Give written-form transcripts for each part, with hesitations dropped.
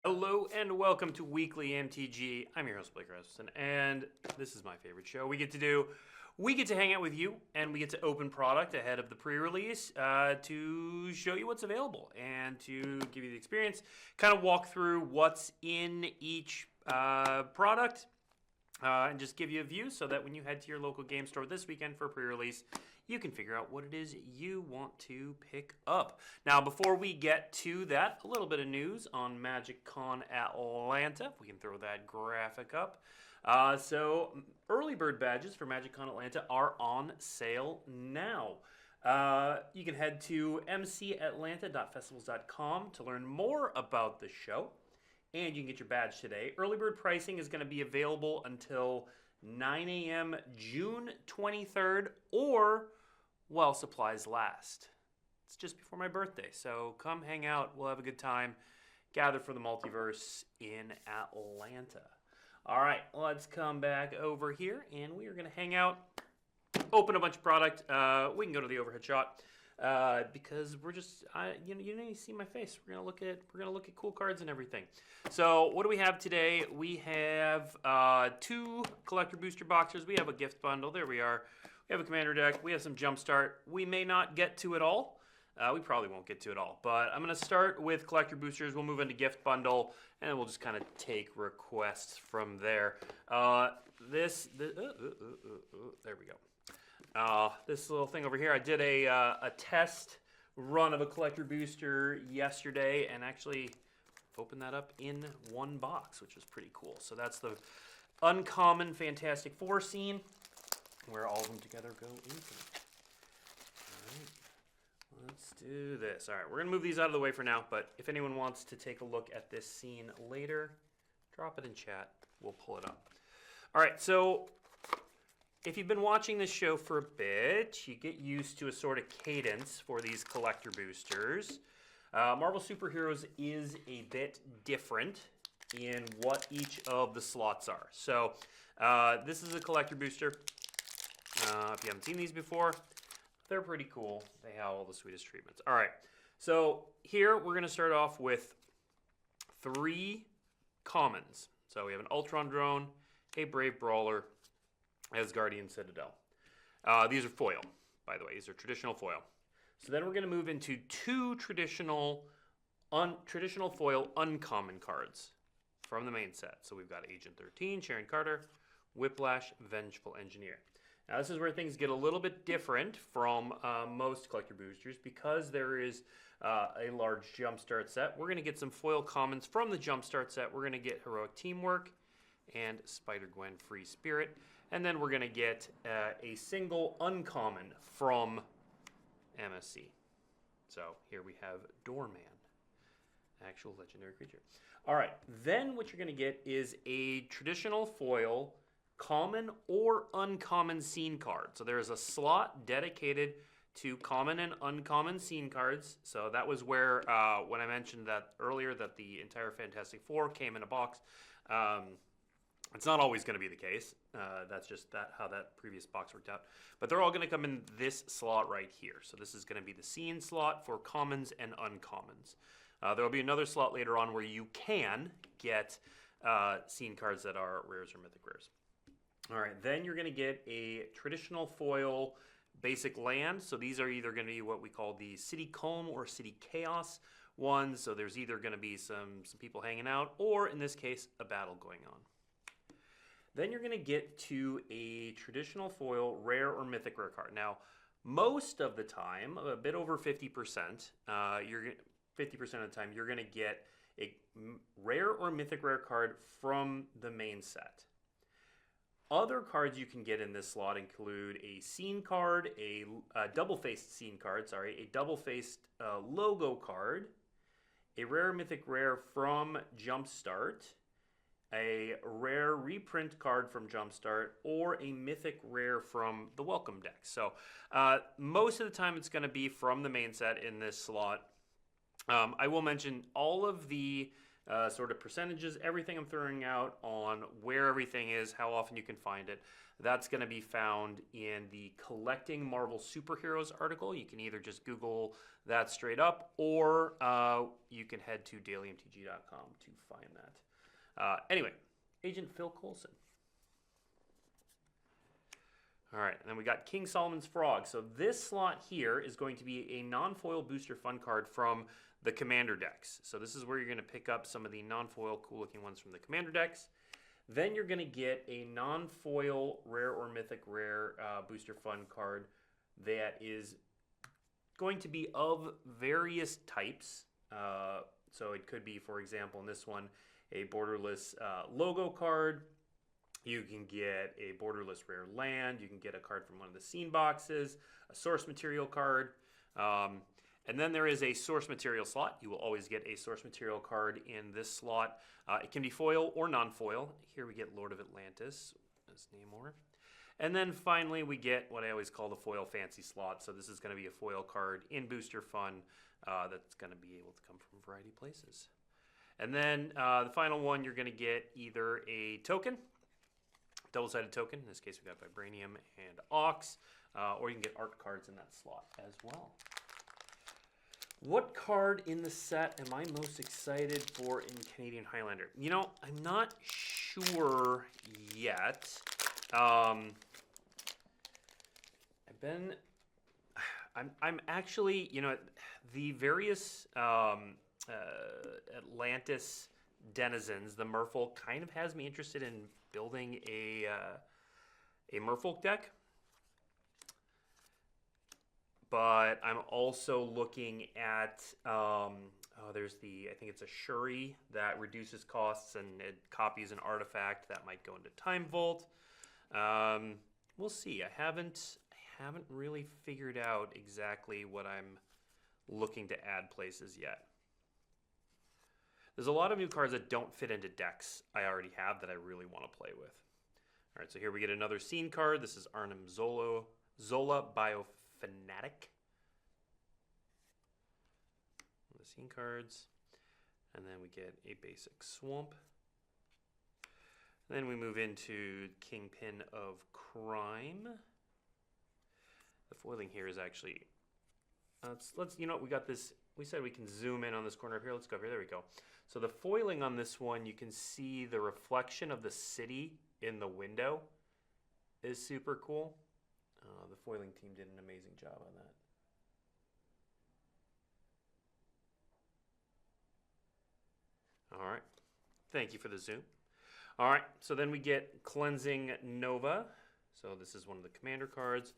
Hello and welcome to Weekly MTG. I'm your host Blake Rasmussen, and this is my favorite show. We get to hang out with you, and we get to open product ahead of the pre-release to show you what's available and to give you the experience. Kind of walk through what's in each product. And just give you a view so that when you head to your local game store this weekend for pre-release, you can figure out what it is you want to pick up. Now, before we get to that, a little bit of news on MagicCon Atlanta. If we can throw that graphic up. So, early bird badges for MagicCon Atlanta are on sale now. You can head to mcatlanta.festivals.com to learn more about the show. And you can get your badge today. Early bird pricing is going to be available until 9 a.m. June 23rd or while supplies last. It's just before my birthday, so come hang out. We'll have a good time. Gather for the multiverse in Atlanta. All right, let's come back over here, and we are going to hang out, open a bunch of product. We can go to the overhead shot. Because we're just, you know, you see my face. We're gonna look at cool cards and everything. So what do we have today? We have 2 collector booster boxes. We have a gift bundle. There we are. We have a commander deck. We have some jumpstart. We may not get to it all. We probably won't get to it all. But I'm gonna start with collector boosters. We'll move into gift bundle, and then we'll just kind of take requests from there. There we go. This little thing over here, I did a test run of a collector booster yesterday and actually opened that up in one box, which was pretty cool. So that's the Uncommon Fantastic Four scene where all of them together go infinite. All right, let's do this. All right, we're going to move these out of the way for now, but if anyone wants to take a look at this scene later, drop it in chat. We'll pull it up. All right, so if you've been watching this show for a bit, you get used to a sort of cadence for these collector boosters. Marvel Superheroes is a bit different in what each of the slots are. So this is a collector booster. If you haven't seen these before, they're pretty cool. They have all the sweetest treatments. All right, so here we're going to start off with 3 commons. So we have an Ultron Drone, a Brave Brawler, Asgardian Citadel. These are foil, by the way. These are traditional foil. So then we're going to move into 2 traditional foil uncommon cards from the main set. So we've got Agent 13, Sharon Carter, Whiplash, Vengeful Engineer. Now this is where things get a little bit different from most collector boosters because there is a large jumpstart set. We're going to get some foil commons from the jumpstart set. We're going to get Heroic Teamwork and Spider-Gwen Free Spirit. And then we're going to get a single uncommon from MSC. So here we have Doorman, actual legendary creature. All right, then what you're going to get is a traditional foil common or uncommon scene card. So there is a slot dedicated to common and uncommon scene cards. So that was where, when I mentioned that earlier, that the entire Fantastic Four came in a box. It's not always going to be the case. That's just how that previous box worked out. But they're all going to come in this slot right here. So this is going to be the scene slot for commons and uncommons. There will be another slot later on where you can get scene cards that are rares or mythic rares. All right, then you're going to get a traditional foil basic land. So these are either going to be what we call the City Calm or City Chaos ones. So there's either going to be some people hanging out, or in this case, a battle going on. Then you're going to get to a traditional foil rare or mythic rare card. Now, most of the time, a bit over 50%, 50% of the time, you're going to get a rare or mythic rare card from the main set. Other cards you can get in this slot include a scene card, a double-faced scene card, a double-faced logo card, a rare mythic rare from Jumpstart, a rare reprint card from Jumpstart, or a mythic rare from the Welcome deck. So most of the time it's going to be from the main set in this slot. I will mention all of the sort of percentages, everything I'm throwing out on where everything is, how often you can find it. That's going to be found in the Collecting Marvel Superheroes article. You can either just Google that straight up, or you can head to dailymtg.com to find that. Anyway, Agent Phil Coulson. All right, and then we got King Solomon's Frog. So this slot here is going to be a non-foil booster fun card from the Commander decks. So this is where you're going to pick up some of the non-foil cool-looking ones from the Commander decks. Then you're going to get a non-foil rare or mythic rare booster fun card that is going to be of various types. So it could be, for example, in this one, a borderless logo card. You can get a borderless rare land. You can get a card from one of the scene boxes, a source material card. And then there is a source material slot. You will always get a source material card in this slot. It can be foil or non-foil. Here we get Lord of Atlantis as Namor. And then finally we get what I always call the foil fancy slot. So this is going to be a foil card in Booster Fun that's going to be able to come from a variety of places. And then the final one, you're going to get either a token, double-sided token. In this case, we got Vibranium and Ox, or you can get art cards in that slot as well. What card in the set am I most excited for in Canadian Highlander? You know, I'm not sure yet. I'm actually, you know, the various Atlantis denizens, the Merfolk, kind of has me interested in building a Merfolk deck. But I'm also looking at, there's I think it's a Shuri that reduces costs and it copies an artifact that might go into Time Vault. We'll see. I haven't really figured out exactly what I'm looking to add places yet. There's a lot of new cards that don't fit into decks I already have that I really want to play with. All right, so here we get another scene card. This is Arnim Zola Biofanatic. The scene cards. And then we get a basic Swamp. Then we move into Kingpin of Crime. The foiling here is actually, let's you know what, we got this, we said we can zoom in on this corner up here. Let's go over here, there we go. So the foiling on this one, you can see the reflection of the city in the window is super cool. The foiling team did an amazing job on that. All right, thank you for the zoom. All right, so then we get Cleansing Nova. So this is one of the commander cards.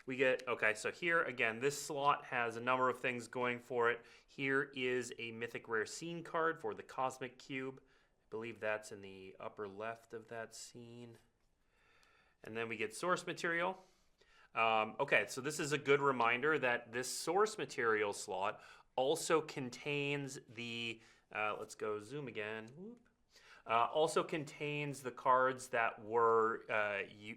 We get, okay, so here again, this slot has a number of things going for it. Here is a mythic rare scene card for the Cosmic Cube. I believe that's in the upper left of that scene. And then we get source material. Okay, so this is a good reminder that this source material slot also contains the, let's go zoom again. Also contains the cards that were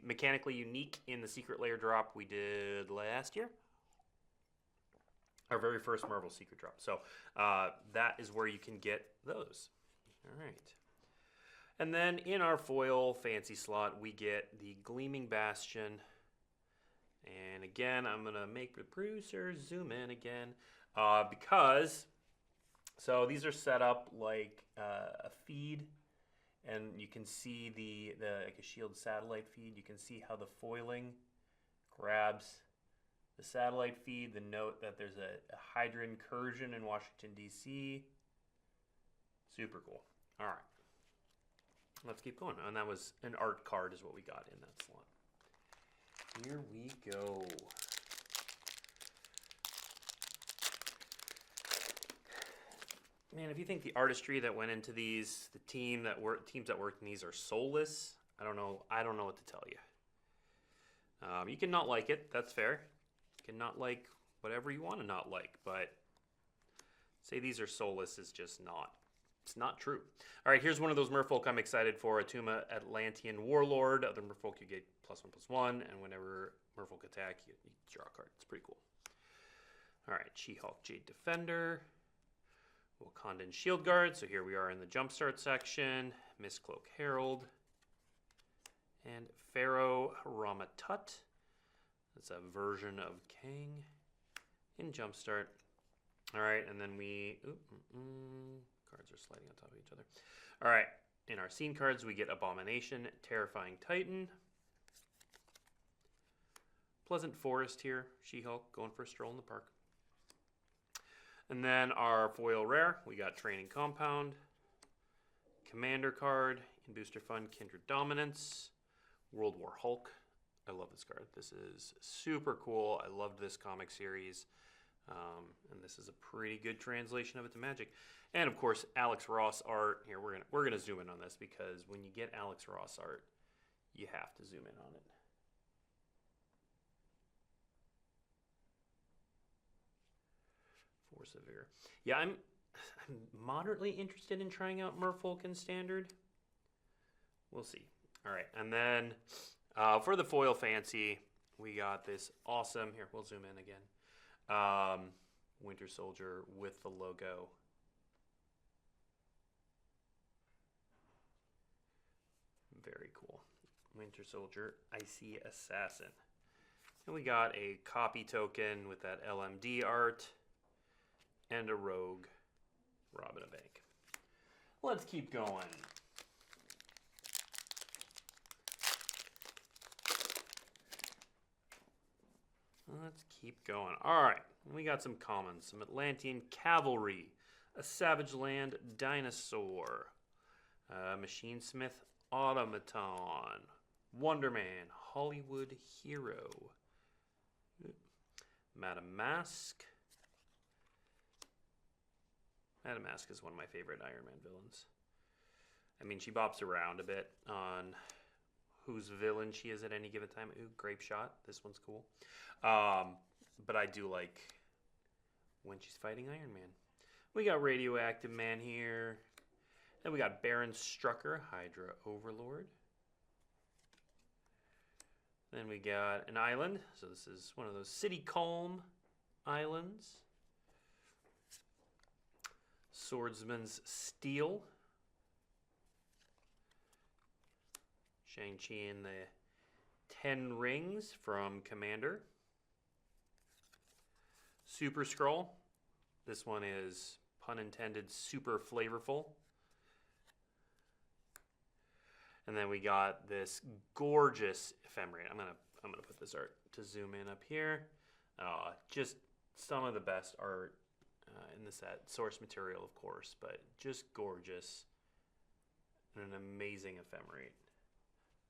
mechanically unique in the Secret Lair drop we did last year. Our very first Marvel Secret drop. So that is where you can get those. All right. And then in our foil fancy slot, we get the Gleaming Bastion. And again, I'm going to make the producer zoom in again because, so these are set up like a feed. And you can see the like a shield satellite feed. You can see how the foiling grabs the satellite feed, the note that there's a Hydra incursion in Washington, D.C. Super cool. All right. Let's keep going. And that was an art card is what we got in that slot. Here we go. Man, if you think the artistry that went into these, the teams that worked in these are soulless, I don't know what to tell you. You can not like it, that's fair. You can not like whatever you want to not like, but say these are soulless is just not. It's not true. All right, here's one of those merfolk I'm excited for. Atuma Atlantean Warlord. Other merfolk you get +1/+1, and whenever merfolk attack, you draw a card. It's pretty cool. All right, She-Hulk Jade Defender. Wakandan Shield Guard. So here we are in the Jumpstart section. Mistcloak Herald. And Pharaoh Ramatut. That's a version of Kang in Jumpstart. All right, and then we... cards are sliding on top of each other. All right, in our scene cards, we get Abomination, Terrifying Titan. Pleasant Forest here. She-Hulk going for a stroll in the park. And then our foil rare, we got Training Compound, Commander card, in Booster Fund, Kindred Dominance, World War Hulk. I love this card. This is super cool. I loved this comic series. And this is a pretty good translation of it to Magic. And of course, Alex Ross art. Here, we're gonna zoom in on this because when you get Alex Ross art, you have to zoom in on it. Force of Vigor. Yeah, I'm moderately interested in trying out Merfolk in Standard. We'll see. All right, and then for the foil fancy, we got this awesome, here, we'll zoom in again, Winter Soldier with the logo. Very cool. Winter Soldier, Icy Assassin. And we got a copy token with that LMD art and a rogue robbing a bank. Let's keep going. Let's keep going. All right, we got some commons. Some Atlantean Cavalry, a Savage Land Dinosaur, Machine Smith Automaton, Wonder Man, Hollywood Hero, Madame Mask. Madame Mask is one of my favorite Iron Man villains. I mean, she bops around a bit on whose villain she is at any given time. Ooh, Grape Shot. This one's cool. But I do like when she's fighting Iron Man. We got Radioactive Man here. Then we got Baron Strucker, Hydra Overlord. Then we got an island. So this is one of those City Calm islands. Swordsman's Steel. Shang-Chi and the 10 Rings from Commander. Super Scroll. This one is, pun intended, super flavorful. And then we got this gorgeous ephemerate. I'm gonna put this art to zoom in up here. Just some of the best art in the set. Source material, of course, but just gorgeous. And an amazing ephemerate.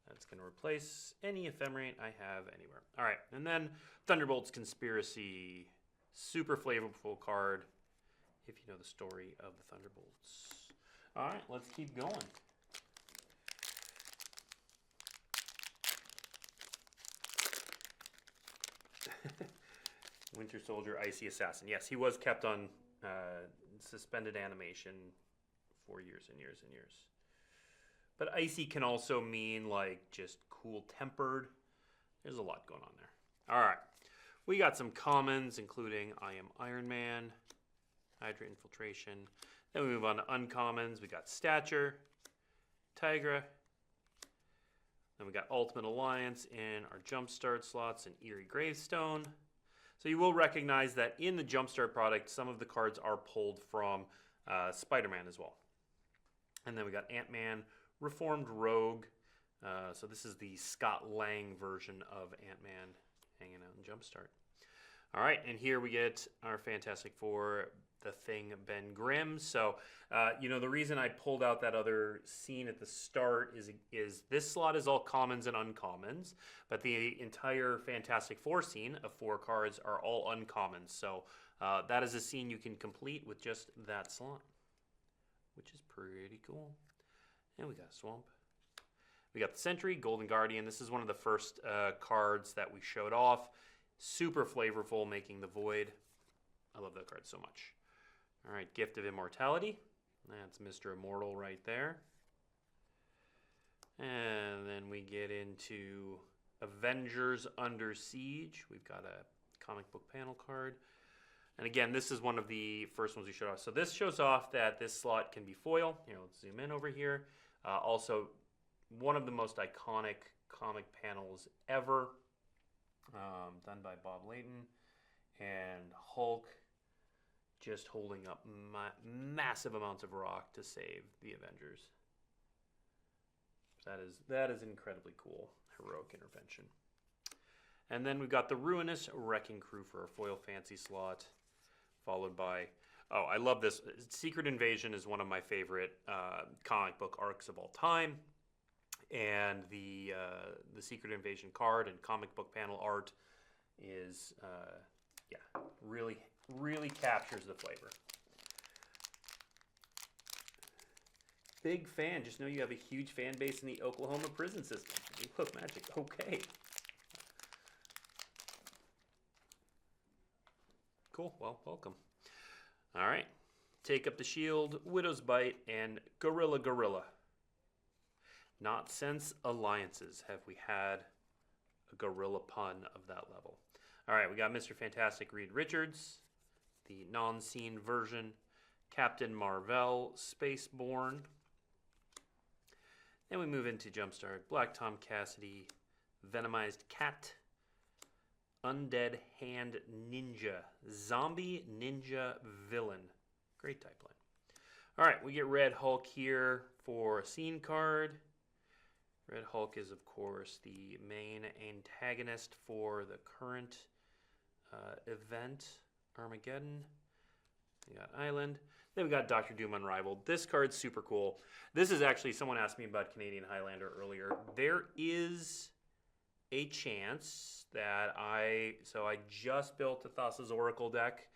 That's going to replace any ephemerate I have anywhere. All right, and then Thunderbolt's Conspiracy. Super flavorful card if you know the story of the Thunderbolts. All right, let's keep going. Winter Soldier, Icy Assassin. Yes, he was kept on suspended animation for years and years and years. But icy can also mean like just cool tempered. There's a lot going on there. All right. We got some commons, including I Am Iron Man, Hydra Infiltration. Then we move on to uncommons. We got Stature, Tigra. Then we got Ultimate Alliance in our Jumpstart slots and Eerie Gravestone. So you will recognize that in the Jumpstart product, some of the cards are pulled from Spider-Man as well. And then we got Ant-Man, Reformed Rogue. So this is the Scott Lang version of Ant-Man hanging out in Jumpstart. All right, and here we get our Fantastic Four, The Thing, Ben Grimm. So, you know, the reason I pulled out that other scene at the start is this slot is all commons and uncommons, but the entire Fantastic Four scene of 4 cards are all uncommons. So that is a scene you can complete with just that slot, which is pretty cool. And we got Swamp. We got the Sentry, Golden Guardian. This is one of the first cards that we showed off. Super flavorful, making the Void. I love that card so much. All right, Gift of Immortality. That's Mr. Immortal right there. And then we get into Avengers Under Siege. We've got a comic book panel card. And again, this is one of the first ones we showed off. So this shows off that this slot can be foil. Here, let's zoom in over here. Also, one of the most iconic comic panels ever, done by Bob Layton, and Hulk just holding up massive amounts of rock to save the Avengers. That is incredibly cool, heroic intervention. And then we've got the Ruinous Wrecking Crew for a foil fancy slot, followed by, oh, I love this. Secret Invasion is one of my favorite comic book arcs of all time. And the Secret Invasion card and comic book panel art is, yeah, really captures the flavor. Big fan. Just know you have a huge fan base in the Oklahoma prison system. You love Magic. Okay. Cool. Well, welcome. All right. Take Up the Shield, Widow's Bite, and Gorilla. Not since Alliances have we had a gorilla pun of that level. All right, we got Mr. Fantastic Reed Richards, the non-scene version, Captain Marvel, Spaceborne. Then we move into Jumpstart, Black Tom Cassidy, Venomized Cat, Undead Hand Ninja, Zombie Ninja Villain. Great type line. All right, we get Red Hulk here for a scene card. Red Hulk is, of course, the main antagonist for the current event, Armageddon. We got Island. Then we got Doctor Doom Unrivaled. This card's super cool. This is actually, someone asked me about Canadian Highlander earlier. There is a chance that I just built a Thassa's Oracle deck,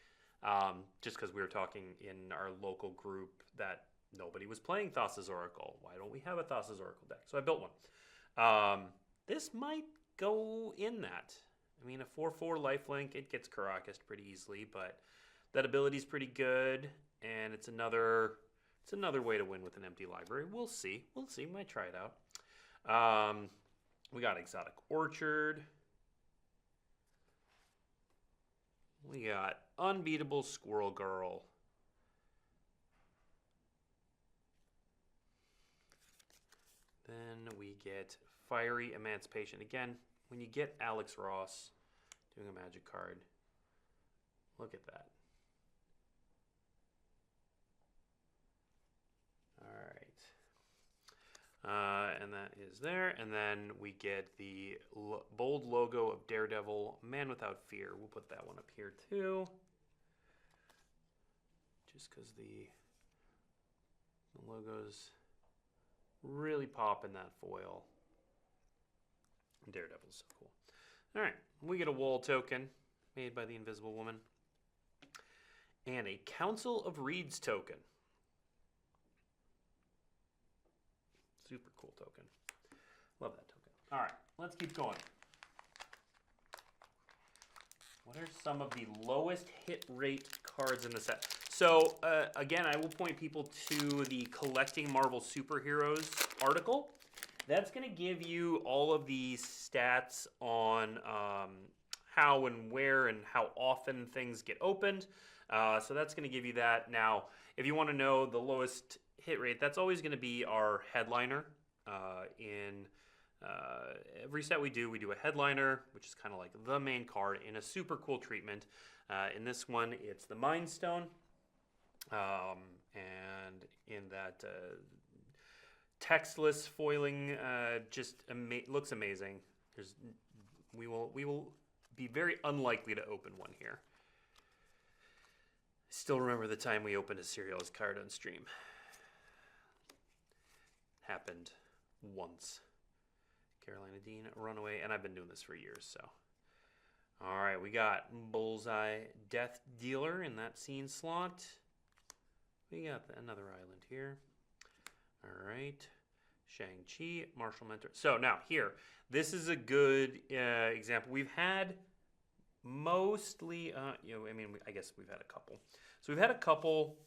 just because we were talking in our local group that nobody was playing Thassa's Oracle. Why don't we have a Thassa's Oracle deck? So I built one. This might go in that. I mean, a 4/4 lifelink, it gets Karakas pretty easily, but that ability's pretty good, and it's another way to win with an empty library. We'll see. We might try it out. We got Exotic Orchard. We got Unbeatable Squirrel Girl. Then we get Fiery Emancipation. Again, when you get Alex Ross doing a Magic card, look at that. All right. And that is there. And then we get the bold logo of Daredevil, Man Without Fear. We'll put that one up here too. Just because the logos really pop in that foil. Daredevil's so cool. All right, we get a wall token made by the Invisible Woman. And a Council of Reeds token. Super cool token. Love that token. All right, let's keep going. What are some of the lowest hit rate cards in the set? So, again, I will point people to the Collecting Marvel Superheroes article. That's going to give you all of the stats on how and where and how often things get opened. So that's going to give you that. Now, if you want to know the lowest hit rate, that's always going to be our headliner. In every set we do a headliner, which is kind of like the main card in a super cool treatment. In this one, it's the Mind Stone. And in that textless foiling, just looks amazing. We will be very unlikely to open one here. Still remember the time we opened a Serialist card on stream. Happened once. Carolina Dean, Runaway, and I've been doing this for years, so. All right, we got Bullseye Death Dealer in that scene slot. We got another island here. All right. Shang-Chi, Martial Mentor. So now here, this is a good example. We've had mostly, I guess we've had a couple. So we've had a couple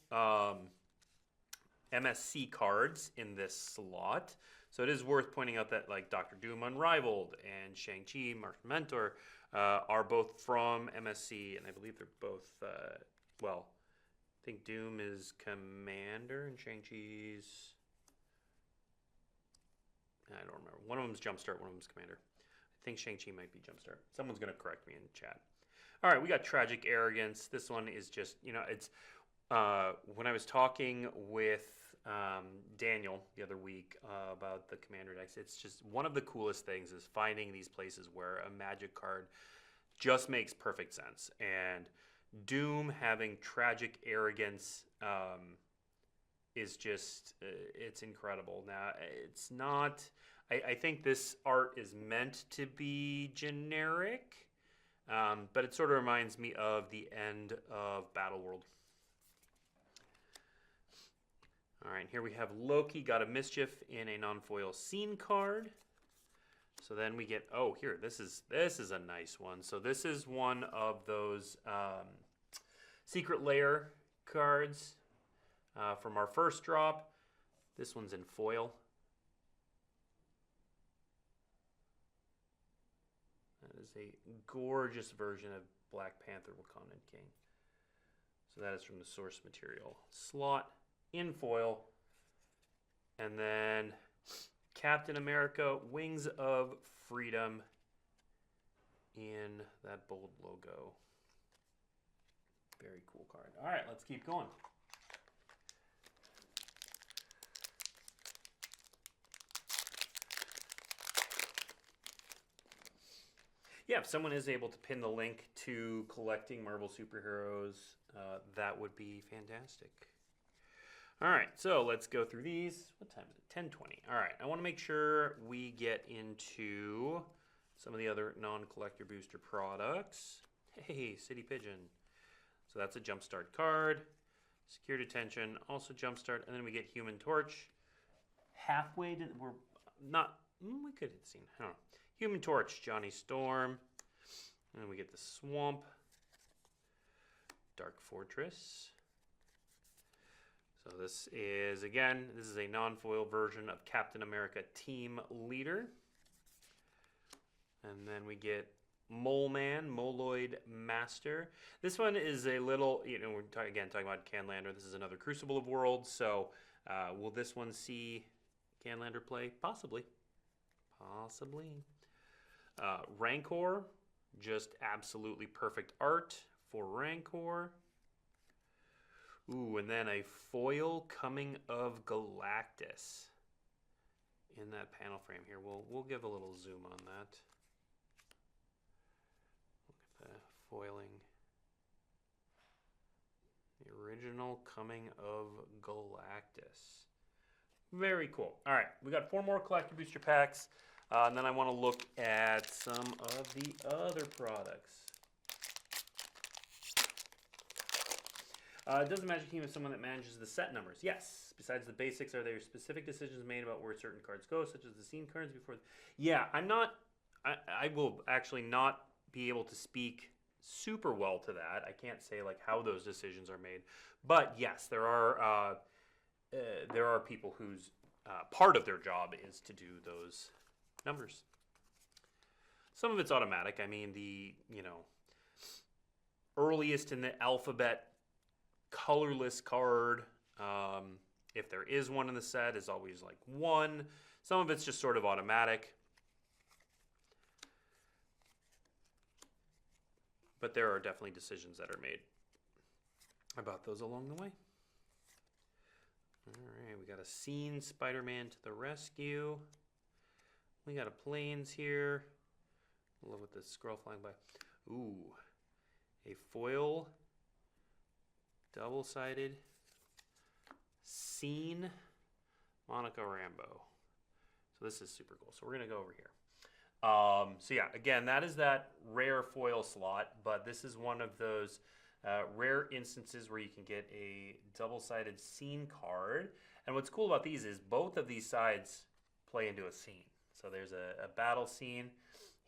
MSC cards in this slot. So it is worth pointing out that like Doctor Doom Unrivaled and Shang-Chi, Martian Mentor are both from MSC, and I believe they're both, well, I think Doom is Commander and Shang-Chi's, I don't remember. One of them's Jumpstart, one of them's Commander. I think Shang-Chi might be Jumpstart. Someone's going to correct me in chat. All right, we got Tragic Arrogance. This one is just, you know, it's, when I was talking with Daniel the other week about the Commander decks, it's just one of the coolest things is finding these places where a Magic card just makes perfect sense. And Doom having Tragic Arrogance is just, it's incredible. Now, it's not, I think this art is meant to be generic, but it sort of reminds me of the end of Battle World. All right, here we have Loki, got a Mischief in a non-foil scene card. So then we get, oh, here, this is a nice one. So this is one of those Secret Lair cards from our first drop. This one's in foil. That is a gorgeous version of Black Panther Wakandan King. So that is from the source material slot in foil. And then Captain America Wings of Freedom in that bold logo. Very cool card. All right, let's keep going. Yeah, if someone is able to pin the link to collecting Marvel superheroes, that would be fantastic. All right, so let's go through these. What time is it? 10:20. All right, I want to make sure we get into some of the other non-collector booster products. Hey, City Pigeon. So that's a Jumpstart card. Secure Detention, also Jumpstart, and then we get Human Torch. Halfway to, we're not, we could have seen, I don't know. Human Torch, Johnny Storm. And then we get the Swamp. Dark Fortress. So this is, again, this is a non-foil version of Captain America Team Leader. And then we get Mole Man, Moloid Master. This one is a little, you know, we're talking about Canlander. This is another Crucible of Worlds. So will this one see Canlander play? Possibly. Possibly. Rancor, just absolutely perfect art for Rancor. Ooh, and then a foil Coming of Galactus in that panel frame here. We'll give a little zoom on that. Look at the foiling. The original Coming of Galactus. Very cool. All right, we got 4 more collector booster packs, and then I want to look at some of the other products. Does the Magic team have someone that manages the set numbers? Yes. Besides the basics, are there specific decisions made about where certain cards go, such as the scene cards before? Yeah, I'm not. I will actually not be able to speak super well to that. I can't say like how those decisions are made, but yes, there are people whose part of their job is to do those numbers. Some of it's automatic. I mean, the earliest in the alphabet colorless card, if there is one in the set, is always like 1. Some of it's just sort of automatic. But there are definitely decisions that are made about those along the way. All right, we got a Scene Spider-Man to the rescue. We got a Planes here. I love with the scroll flying by. Ooh, a foil double-sided Scene Monica Rambeau. So this is super cool. So we're going to go over here. So yeah, again, that is that rare foil slot, but this is one of those rare instances where you can get a double-sided Scene card. And what's cool about these is both of these sides play into a scene. So there's a battle scene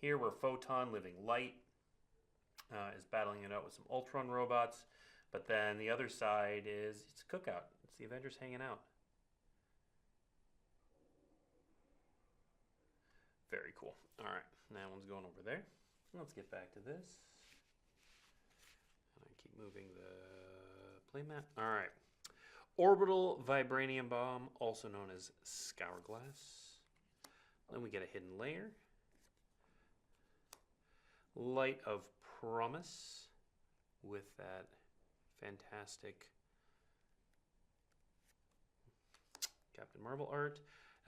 here where Photon Living Light is battling it out with some Ultron robots. But then the other side is, it's a cookout. It's the Avengers hanging out. Very cool. All right, that one's going over there. Let's get back to this. And I keep moving the playmat. All right. Orbital Vibranium Bomb, also known as Scour Glass. Then we get a hidden layer. Light of Promise with that fantastic Captain Marvel art.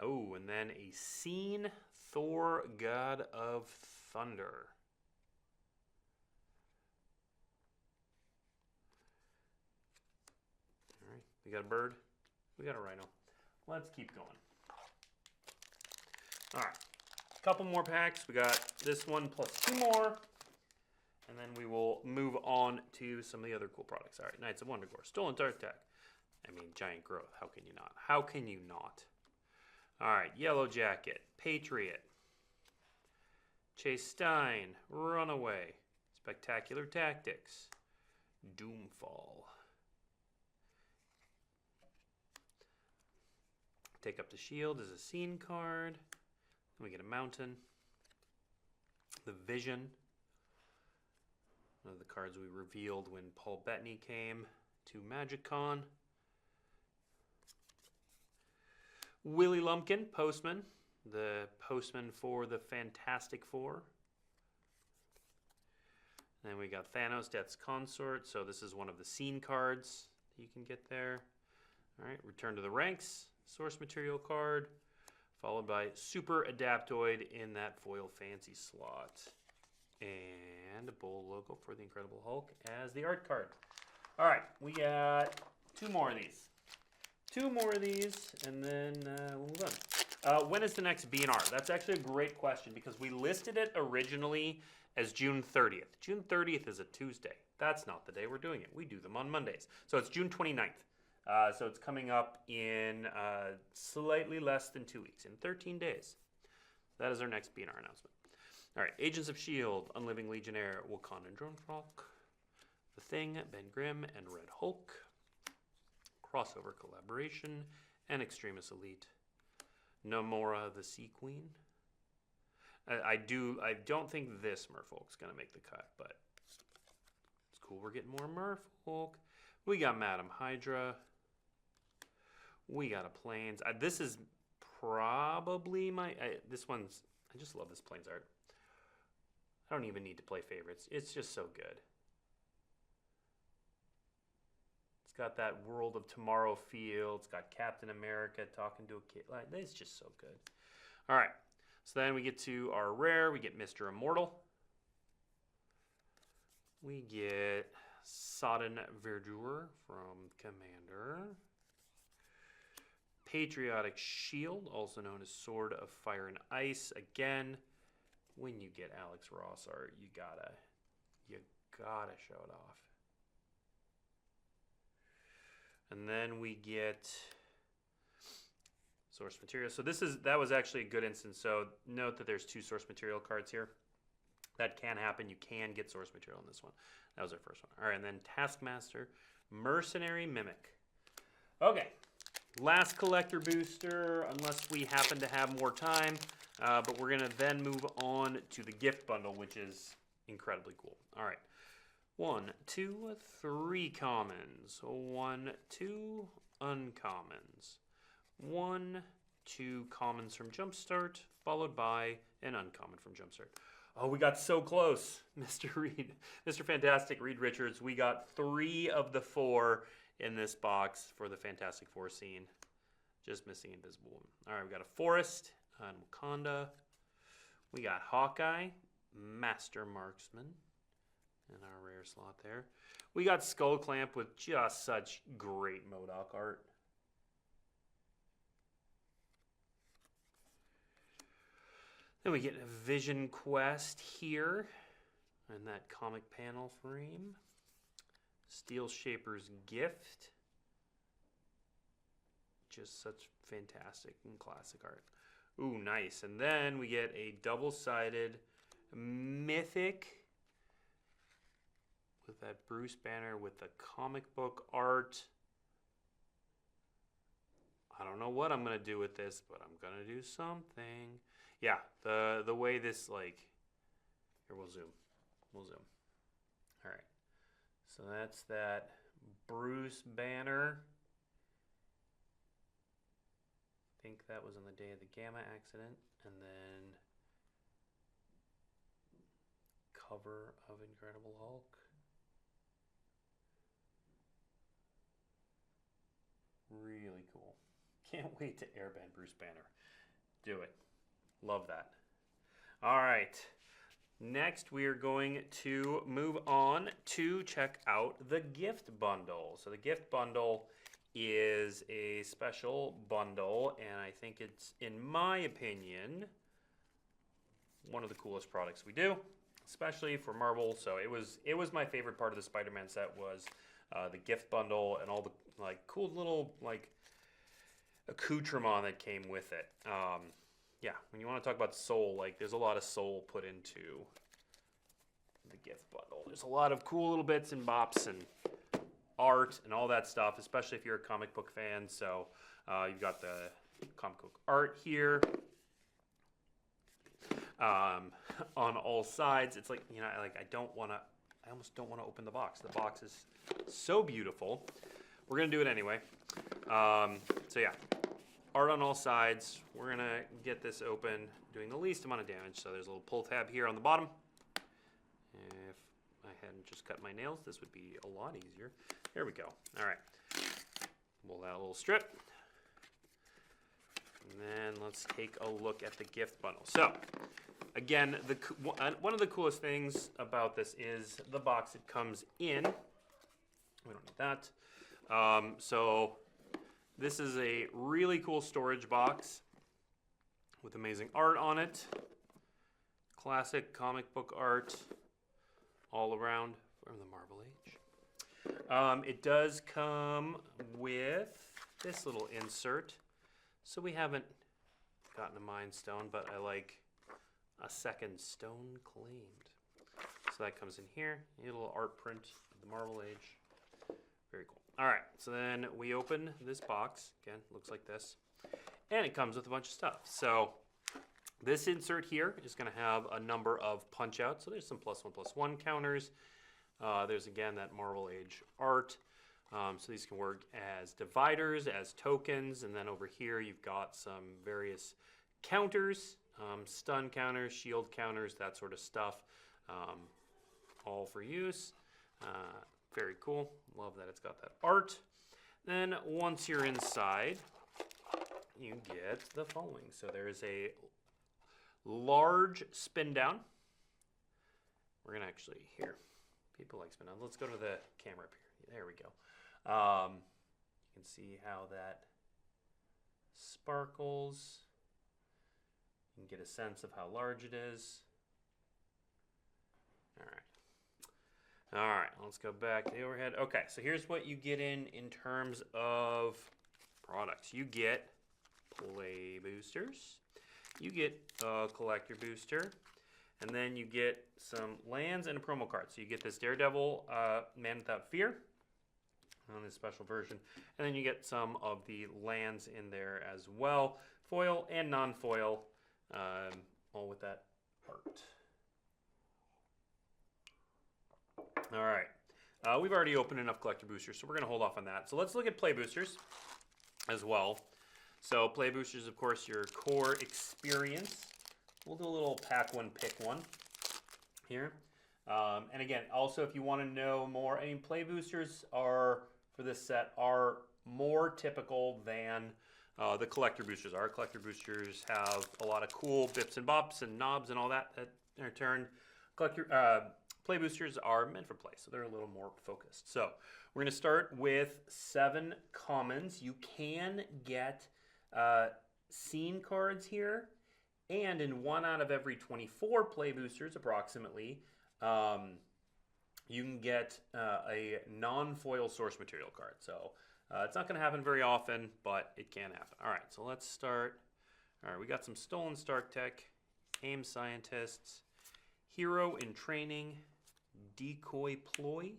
Oh, and then a Scene Thor, God of Thunder. All right, we got a bird. We got a rhino. Let's keep going. All right, a couple more packs. We got this one plus 2 more. And then we will move on to some of the other cool products. All right, Knights of Wondergore, Stolen Dark Tech. I mean, Giant Growth. How can you not? How can you not? All right, Yellow Jacket, Patriot, Chase Stein, Runaway, Spectacular Tactics, Doomfall. Take Up the Shield is a scene card. Then we get a Mountain. The Vision. One of the cards we revealed when Paul Bettany came to MagicCon. Willie Lumpkin, Postman. The Postman for the Fantastic Four. Then we got Thanos, Death's Consort. So this is one of the scene cards that you can get there. All right, Return to the Ranks, source material card. Followed by Super Adaptoid in that foil fancy slot. And a Bull logo for the Incredible Hulk as the art card. All right, we got 2 more of these. 2 more of these, and then we'll move on. When is the next BNR? That's actually a great question because we listed it originally as June 30th. June 30th is a Tuesday. That's not the day we're doing it. We do them on Mondays. So it's June 29th. So it's coming up in slightly less than 2 weeks, in 13 days. That is our next BNR announcement. All right, Agents of S.H.I.E.L.D., Unliving Legionnaire, Wakandan Dronefrock, The Thing, Ben Grimm, and Red Hulk, Crossover Collaboration, and Extremis Elite, Namora the Sea Queen. I don't think this Merfolk's going to make the cut, but it's cool we're getting more Merfolk. We got Madam Hydra. We got a Plains. This is probably my... this one's... I just love this Plains art. I don't even need to play favorites. It's just so good. It's got that World of Tomorrow feel. It's got Captain America talking to a kid. Like, it's just so good. All right. So then we get to our rare. We get Mr. Immortal. We get Sodden Verdure from Commander. Patriotic Shield, also known as Sword of Fire and Ice. Again, when you get Alex Ross art, you gotta show it off. And then we get source material. So that was actually a good instance. So note that there's 2 source material cards here. That can happen. You can get source material in this one. That was our first one. All right, and then Taskmaster, Mercenary Mimic. Okay. Last collector booster, unless we happen to have more time. But we're going to then move on to the gift bundle, which is incredibly cool. All right. 1, 2, 3 commons. 1, 2 uncommons. 1, 2 commons from Jumpstart, followed by an uncommon from Jumpstart. Oh, we got so close, Mr. Reed. Mr. Fantastic, Reed Richards. We got 3 of the 4 in this box for the Fantastic Four scene. Just missing Invisible Woman. All right, we got a Forest on Wakanda. We got Hawkeye, Master Marksman in our rare slot there. We got Skull Clamp with just such great MODOK art. Then we get a Vision Quest here in that comic panel frame. Steel Shaper's Gift. Just such fantastic and classic art. Ooh, nice. And then we get a double-sided Mythic with that Bruce Banner with the comic book art. I don't know what I'm going to do with this, but I'm going to do something. yeah, the way this, like, here, we'll zoom. All right, so that's that Bruce banner. I think that was on the day of the Gamma accident, and then cover of Incredible Hulk. Really cool. Can't wait to airband Bruce Banner. Do it. Love that. All right. Next, we are going to move on to check out the gift bundle. So the gift bundle is a special bundle, and I think it's, in my opinion, one of the coolest products we do, especially for Marvel. So it was my favorite part of the Spider-Man set was the gift bundle and all the like cool little like accoutrement that came with it. Yeah, when you want to talk about soul, like there's a lot of soul put into the gift bundle. There's a lot of cool little bits and bops and art and all that stuff, especially if you're a comic book fan. So you've got the comic book art here on all sides. It's like, you know, like I almost don't want to open the box. The box is so beautiful. We're gonna do it anyway. So yeah, art on all sides. We're gonna get this open, doing the least amount of damage. So there's a little pull tab here on the bottom. If I hadn't just cut my nails, this would be a lot easier. There we go. All right, pull that little strip. And then let's take a look at the gift bundle. So again, one of the coolest things about this is the box it comes in. We don't need that. So this is a really cool storage box with amazing art on it. Classic comic book art all around from the Marvel Age. It does come with this little insert. So we haven't gotten a Mind Stone, but I like a second stone claimed. So that comes in here. A little art print of the Marvel Age. Very cool. All right, so then we open this box. Again, looks like this. And it comes with a bunch of stuff. So this insert here is going to have a number of punch outs. So there's some +1/+1 counters. There's, again, that Marvel Age art. So these can work as dividers, as tokens. And then over here, you've got some various counters, stun counters, shield counters, that sort of stuff, all for use. Very cool. Love that it's got that art. Then once you're inside, you get the following. So there's a large spin down. We're going to actually, here, people like spin down. Let's go to the camera up here. There we go. You can see how that sparkles. You can get a sense of how large it is. All right. All right, let's go back to the overhead. Okay, so here's what you get in terms of products. You get play boosters. You get a collector booster. And then you get some lands and a promo card. So you get this Daredevil Man Without Fear on this special version. And then you get some of the lands in there as well. Foil and non-foil, all with that art. All right, we've already opened enough collector boosters, so we're going to hold off on that. So let's look at play boosters as well. So play boosters, of course, your core experience. We'll do a little pack one, pick one here. And again, also, if you want to know more, I mean, play boosters are, for this set, are more typical than the collector boosters are. Collector boosters have a lot of cool bips and bops and knobs and all that in return. Play boosters are meant for play, so they're a little more focused. So we're going to start with 7 commons. You can get scene cards here, and in 1 out of every 24 play boosters, approximately, you can get a non-foil source material card. So it's not going to happen very often, but it can happen. All right, so let's start. All right, we got some Stolen Stark Tech, AIM Scientists, Hero in Training, Decoy Ploy,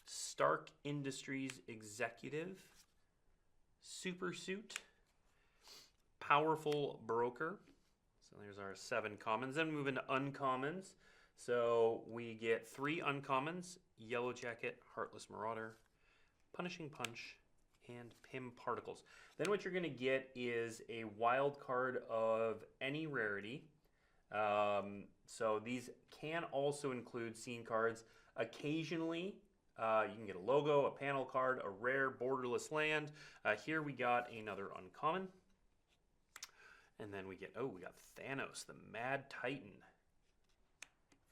Stark Industries Executive, Super Suit, Powerful Broker, So there's our 7 commons. Then we move into uncommons. So we get 3 uncommons: Yellow Jacket, Heartless Marauder, Punishing Punch, and Pim Particles. Then what you're going to get is a wild card of any rarity. So these can also include scene cards. Occasionally, you can get a logo, a panel card, a rare borderless land. Here we got another uncommon. And then we get, we got Thanos, the Mad Titan,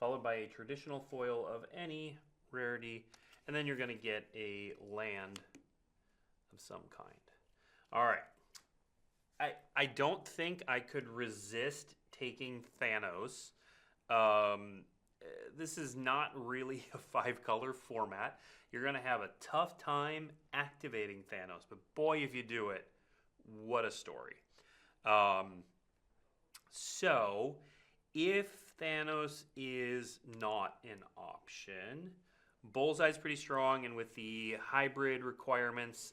followed by a traditional foil of any rarity. And then you're going to get a land of some kind. All right. I don't think I could resist taking Thanos. This is not really a 5-color format. You're going to have a tough time activating Thanos, but boy, if you do it, what a story. So, if Thanos is not an option, Bullseye's pretty strong, and with the hybrid requirements,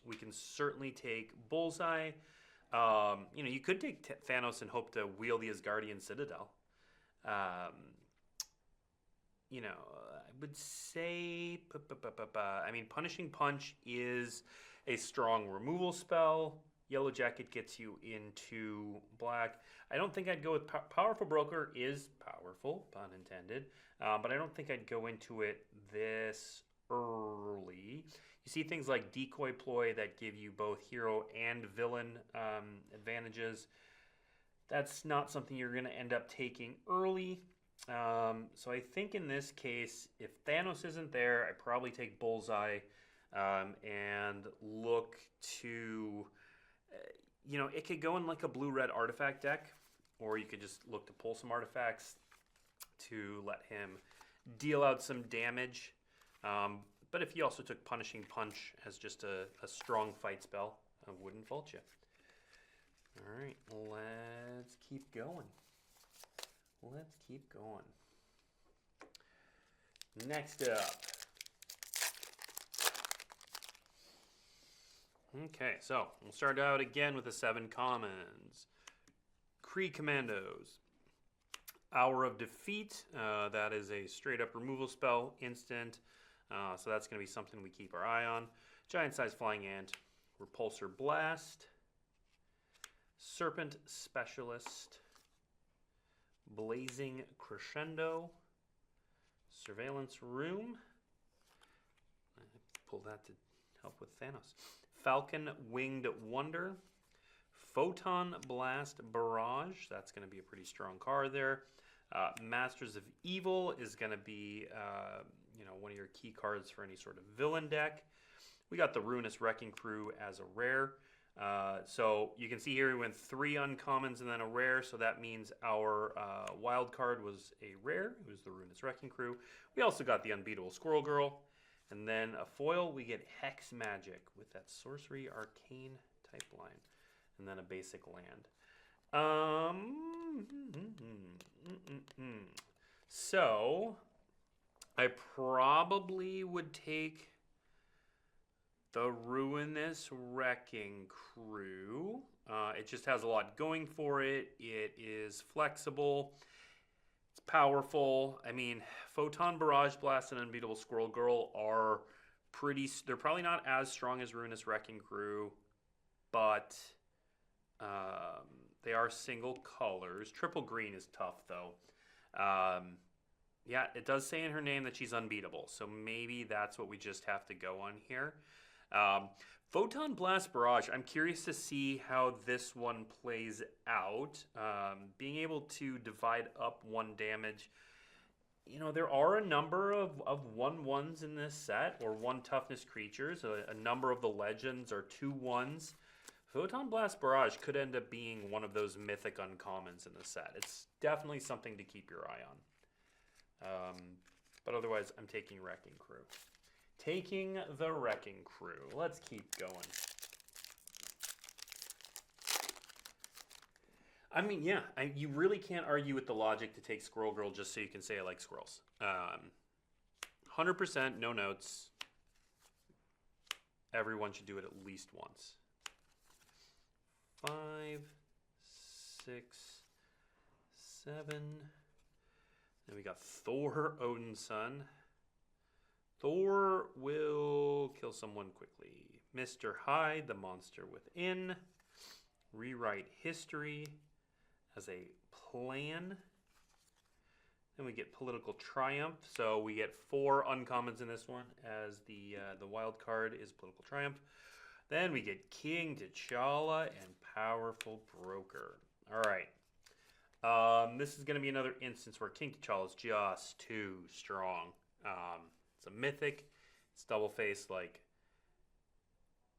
we can certainly take Bullseye. You could take Thanos and hope to wield the Asgardian Citadel. I would say, Punishing Punch is a strong removal spell. Yellow Jacket gets you into black. I don't think I'd go with Powerful Broker is powerful, pun intended, but I don't think I'd go into it this early. You see things like Decoy Ploy that give you both hero and villain advantages. That's not something you're going to end up taking early. So I think in this case, if Thanos isn't there, I'd probably take Bullseye and look to... it could go in like a blue-red artifact deck, or you could just look to pull some artifacts to let him deal out some damage. But if you also took Punishing Punch as just a strong fight spell, I wouldn't fault you. All right, let's keep going. Next up. Okay, so we'll start out again with the 7 commons. Kree Commandos. Hour of Defeat. That is a straight-up removal spell, instant. So that's going to be something we keep our eye on. Giant-sized Flying Ant. Repulsor Blast. Serpent Specialist. Blazing Crescendo. Surveillance Room. Pull that to help with Thanos. Falcon Winged Wonder. Photon Blast Barrage. That's going to be a pretty strong card there. Masters of Evil is going to be one of your key cards for any sort of villain deck. We got the Ruinous Wrecking Crew as a rare. So you can see here we went 3 uncommons and then a rare. So that means our wild card was a rare. It was the Ruinous Wrecking Crew. We also got the Unbeatable Squirrel Girl. And then a foil, we get Hex Magic with that Sorcery Arcane type line. And then a basic land. So, I probably would take the Ruinous Wrecking Crew. It just has a lot going for it. It is flexible. It's powerful. Photon Barrage Blast and Unbeatable Squirrel Girl are they're probably not as strong as Ruinous Wrecking Crew, but they are single colors. Triple green is tough, though. Yeah, it does say in her name that she's unbeatable, so maybe that's what we just have to go on here. Photon Blast Barrage, I'm curious to see how this one plays out. Being able to divide up 1 damage. There are a number of 1/1s in this set, or 1 toughness creatures. A number of the legends are 2/1s. Photon Blast Barrage could end up being one of those mythic uncommons in the set. It's definitely something to keep your eye on. But otherwise, I'm taking Wrecking Crew. Taking the Wrecking Crew. Let's keep going. You really can't argue with the logic to take Squirrel Girl just so you can say I like squirrels. 100%, no notes. Everyone should do it at least once. 5, 6, 7. Then we got Thor, Odin's son. Thor will kill someone quickly. Mr. Hyde, the monster within. Rewrite history as a plan. Then we get Political Triumph. So we get 4 uncommons in this one, as the wild card is Political Triumph. Then we get King T'Challa and Powerful Broker. All right. This is going to be another instance where King T'Challa is just too strong. It's a mythic. It's double face. Like,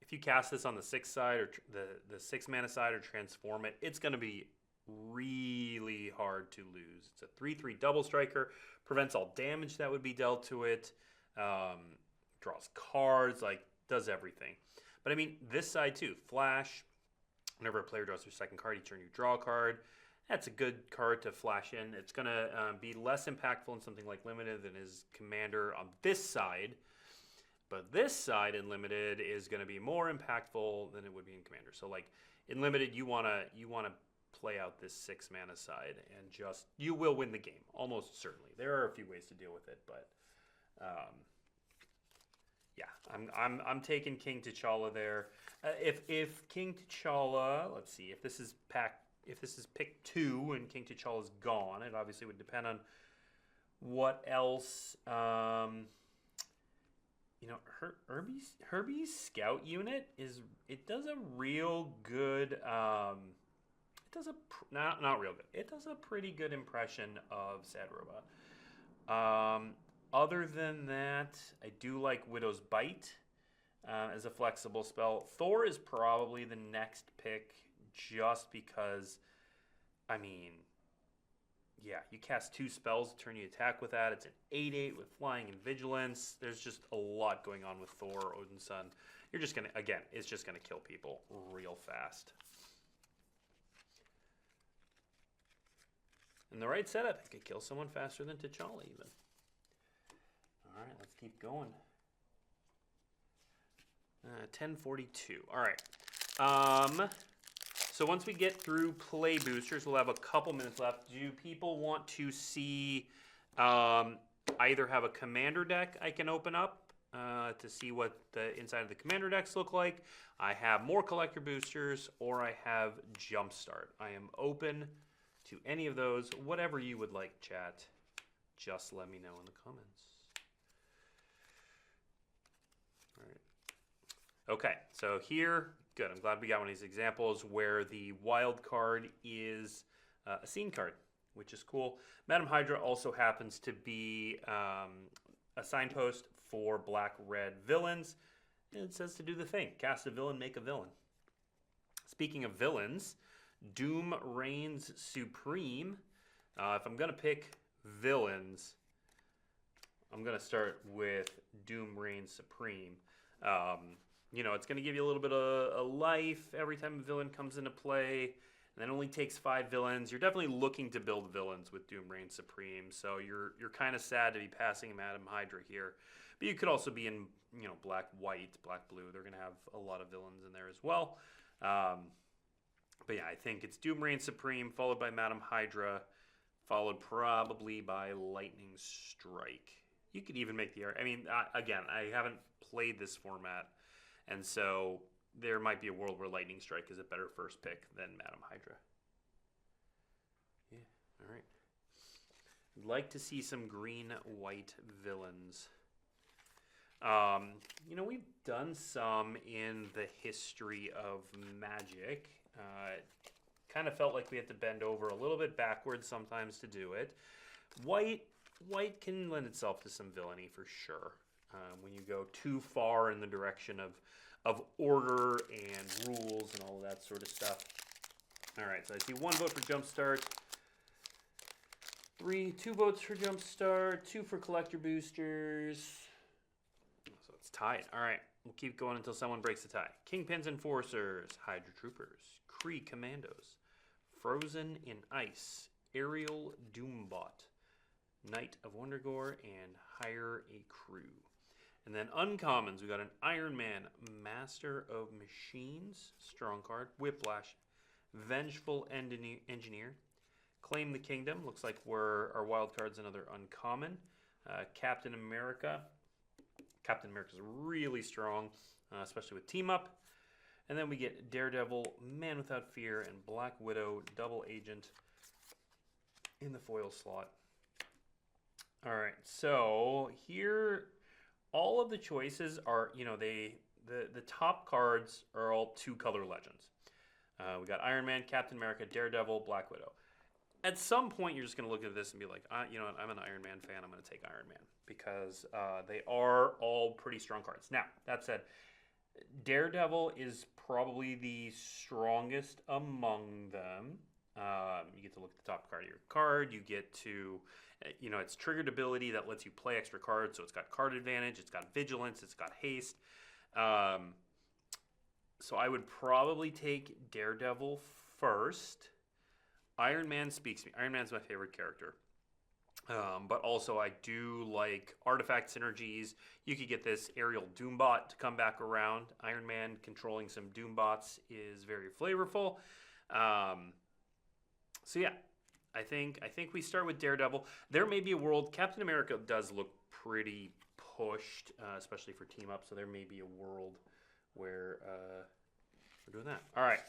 if you cast this on the 6 side or the 6 mana side or transform it, it's going to be really hard to lose. It's a 3/3 double striker. Prevents all damage that would be dealt to it. Draws cards. Like, does everything. But I mean, this side too. Flash. Whenever a player draws their second card, each turn you draw a card. That's a good card to flash in. It's going to be less impactful in something like Limited than his Commander on this side. But this side in Limited is going to be more impactful than it would be in Commander. So like in Limited, you want to play out this 6 mana side and just, you will win the game, almost certainly. There are a few ways to deal with it, but yeah, I'm taking King T'Challa there. If King T'Challa, let's see, if this is pick 2 and King T'Challa is gone, it obviously would depend on what else. You know, Herbie's Scout unit does a real good. Not real good. It does a pretty good impression of Sad Robot. Other than that, I do like Widow's Bite as a flexible spell. Thor is probably the next pick just because, I mean, yeah, you cast 2 spells, turn you attack with that. It's an 8/8 with flying and vigilance. There's just a lot going on with Thor, Odin's son. You're just going to, again, it's just going to kill people real fast. In the right setup, it could kill someone faster than T'Challa even. All right, let's keep going. 1042. All right. So once we get through play boosters, we'll have a couple minutes left. Do people want to see either have a commander deck I can open up to see what the inside of the commander decks look like? I have more collector boosters, or I have Jumpstart. I am open to any of those. Whatever you would like, chat. Just let me know in the comments. All right. Okay, so here, good. I'm glad we got one of these examples where the wild card is a scene card, which is cool. Madam Hydra also happens to be a signpost for black-red villains. And it says to do the thing. Cast a villain, make a villain. Speaking of villains, Doom reigns supreme. If I'm going to pick villains, I'm going to start with Doom reigns supreme. You know, it's going to give you a little bit of a life every time a villain comes into play. And that only takes 5 villains. You're definitely looking to build villains with Doom reigns supreme. So you're kind of sad to be passing Madam Hydra here. But you could also be in, you know, black, white, black, blue. They're going to have a lot of villains in there as well. But yeah, I think it's Doom reigns supreme, followed by Madam Hydra, followed probably by Lightning Strike. You could even make the... I mean, again, I haven't played this format, and so there might be a world where Lightning Strike is a better first pick than Madam Hydra. Yeah, all right. I'd like to see some green-white villains. You know, we've done some in the history of Magic. Kind of felt like we had to bend over a little bit backwards sometimes to do it. White can lend itself to some villainy for sure. When you go too far in the direction of order and rules and all of that sort of stuff. All right, so I see 1 vote for Jumpstart. 2 votes for Jumpstart, 2 for collector boosters. So it's tied. All right, we'll keep going until someone breaks the tie. Kingpin's Enforcers, Hydra Troopers, Kree Commandos, Frozen in Ice, Aerial Doombot, Knight of Wondergore, and Hire a Crew. And then uncommons, we got an Iron Man, Master of Machines, strong card, Whiplash, Vengeful Engineer, Claim the Kingdom. Looks like our wild card's another uncommon. Captain America. Captain America's really strong, especially with Team Up. And then we get Daredevil, Man Without Fear, and Black Widow, Double Agent in the foil slot. All right, so here, all of the choices are, the top cards are all 2-color legends. We got Iron Man, Captain America, Daredevil, Black Widow. At some point, you're just going to look at this and be like, you know what, I'm an Iron Man fan. I'm going to take Iron Man because they are all pretty strong cards. Now, that said, Daredevil is probably the strongest among them. You get to look at the top card of your card. You get to, it's triggered ability that lets you play extra cards. So it's got card advantage. It's got vigilance. It's got haste. So I would probably take Daredevil first. Iron Man speaks to me. Iron Man's my favorite character. But also I do like artifact synergies. You could get this aerial Doombot to come back around. Iron Man controlling some Doombots is very flavorful. So yeah, I think we start with Daredevil. There may be a world, Captain America does look pretty pushed, especially for Team Up, so there may be a world where we're doing that. All right.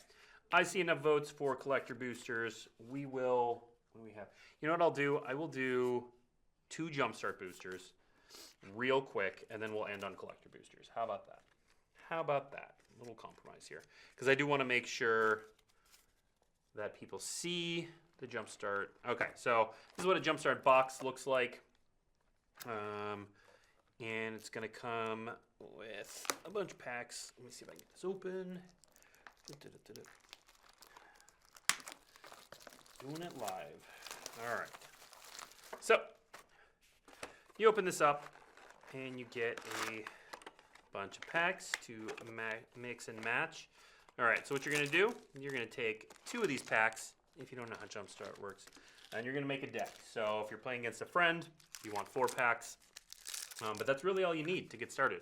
I see enough votes for collector boosters. We will, what do we have? You know what I'll do? I will do 2 jumpstart boosters real quick, and then we'll end on collector boosters. How about that? How about that? A little compromise here. Because I do want to make sure that people see the jumpstart. Okay, so this is what a jumpstart box looks like. And it's going to come with a bunch of packs. Let me see if I can get this open. Doing it live. All right. So you open this up and you get a bunch of packs to mix and match. All right, so what you're going to do, you're going to take 2 of these packs, if you don't know how Jumpstart works, and you're going to make a deck. So if you're playing against a friend, you want 4 packs, but that's really all you need to get started.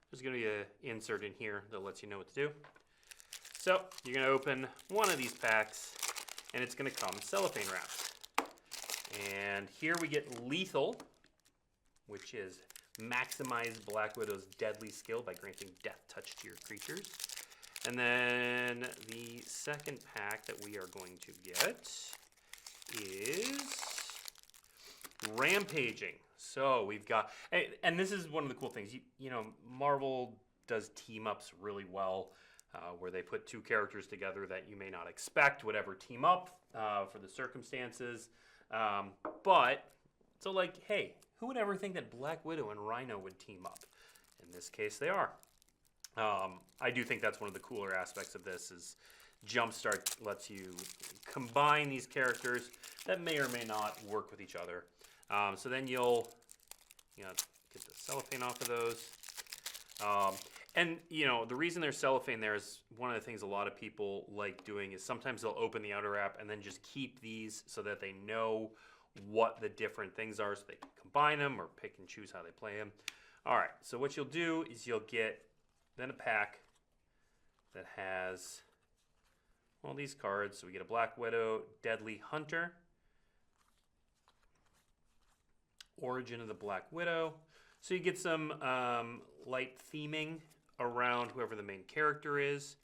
There's going to be an insert in here that lets you know what to do. So you're going to open one of these packs, and it's going to come cellophane wrapped. And here we get Lethal, which is maximize Black Widow's deadly skill by granting death touch to your creatures. And then the second pack that we are going to get is Rampaging. So we've got, and this is one of the cool things, you know, Marvel does team ups really well, where they put 2 characters together that you may not expect would ever team up for the circumstances. But, so like, hey, who would ever think that Black Widow and Rhino would team up? In this case, they are. I do think that's one of the cooler aspects of this is Jumpstart lets you combine these characters that may or may not work with each other. So then you'll, get the cellophane off of those. And, the reason there's cellophane there is one of the things a lot of people like doing is sometimes they'll open the outer wrap and then just keep these so that they know what the different things are so they can combine them or pick and choose how they play them. All right, so what you'll do is you'll get then a pack that has all these cards. So we get a Black Widow, Deadly Hunter, Origin of the Black Widow. So you get some light theming around whoever the main character is.